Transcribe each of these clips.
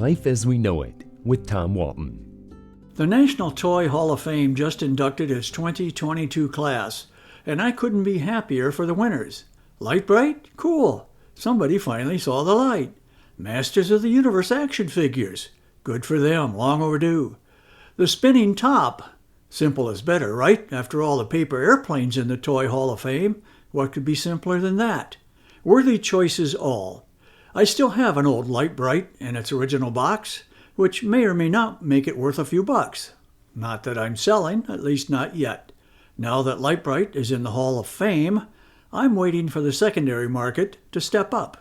Life as We Know It with Tom Walton. The National Toy Hall of Fame just inducted its 2022 class, and I couldn't be happier for the winners. Lite-Brite? Cool. Somebody finally saw the light. Masters of the Universe action figures. Good for them, long overdue. The Spinning Top. Simple is better, right? After all the paper airplanes in the Toy Hall of Fame, what could be simpler than that? Worthy choices all. I still have an old Lite-Brite in its original box, which may or may not make it worth a few bucks. Not that I'm selling, at least not yet. Now that Lite-Brite is in the Hall of Fame, I'm waiting for the secondary market to step up.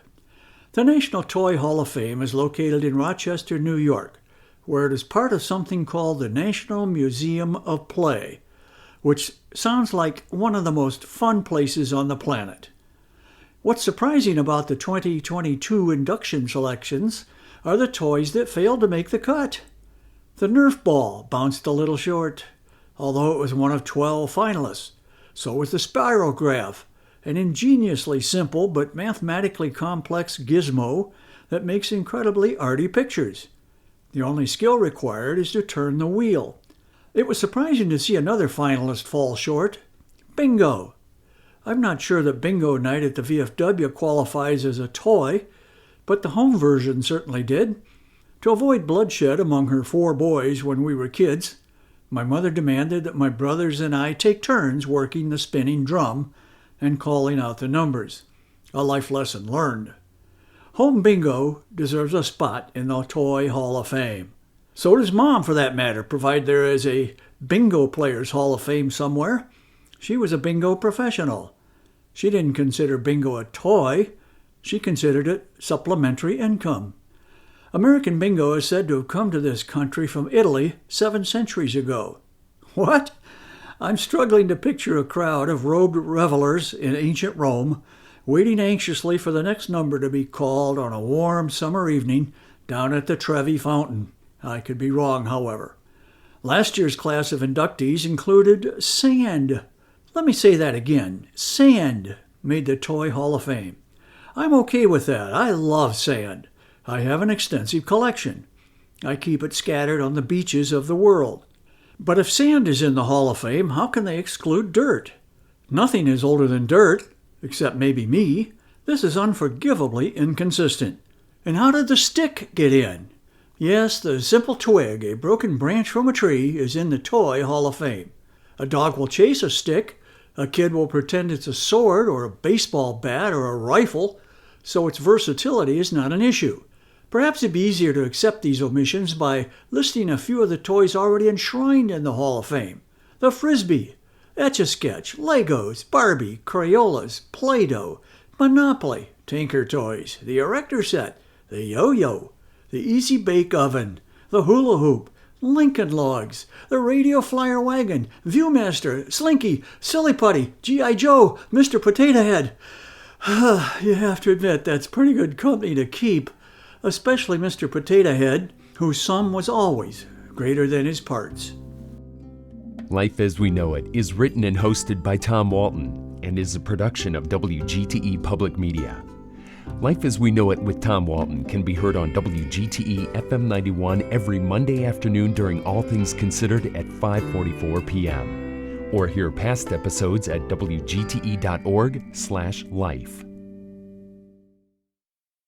The National Toy Hall of Fame is located in Rochester, New York, where it is part of something called the National Museum of Play, which sounds like one of the most fun places on the planet. What's surprising about the 2022 induction selections are the toys that failed to make the cut. The Nerf ball bounced a little short, although it was one of 12 finalists. So was the Spirograph, an ingeniously simple but mathematically complex gizmo that makes incredibly arty pictures. The only skill required is to turn the wheel. It was surprising to see another finalist fall short, Bingo. I'm not sure that Bingo Night at the VFW qualifies as a toy, but the home version certainly did. To avoid bloodshed among her 4 boys when we were kids, my mother demanded that my brothers and I take turns working the spinning drum and calling out the numbers. A life lesson learned. Home Bingo deserves a spot in the Toy Hall of Fame. So does Mom, for that matter, provided there is a Bingo Players Hall of Fame somewhere. She was a bingo professional. She didn't consider bingo a toy. She considered it supplementary income. American bingo is said to have come to this country from Italy 7 centuries ago. What? I'm struggling to picture a crowd of robed revelers in ancient Rome, waiting anxiously for the next number to be called on a warm summer evening down at the Trevi Fountain. I could be wrong, however. Last year's class of inductees included Sand. Let me say that again. Sand made the Toy Hall of Fame. I'm okay with that. I love sand. I have an extensive collection. I keep it scattered on the beaches of the world. But if sand is in the Hall of Fame, how can they exclude dirt? Nothing is older than dirt, except maybe me. This is unforgivably inconsistent. And how did the stick get in? Yes, the simple twig, a broken branch from a tree, is in the Toy Hall of Fame. A dog will chase a stick. A kid will pretend it's a sword or a baseball bat or a rifle, so its versatility is not an issue. Perhaps it'd be easier to accept these omissions by listing a few of the toys already enshrined in the Hall of Fame. The Frisbee, Etch-a-Sketch, Legos, Barbie, Crayolas, Play-Doh, Monopoly, Tinker Toys, the Erector Set, the Yo-Yo, the Easy Bake Oven, the Hula Hoop, Lincoln Logs, the Radio Flyer Wagon, Viewmaster, Slinky, Silly Putty, G.I. Joe, Mr. Potato Head. You have to admit that's pretty good company to keep, especially Mr. Potato Head, whose sum was always greater than his parts. Life as We Know It is written and hosted by Tom Walton and is a production of WGTE Public Media. Life as We Know It with Tom Walton can be heard on WGTE FM 91 every Monday afternoon during All Things Considered at 5:44 p.m. Or hear past episodes at wgte.org/life.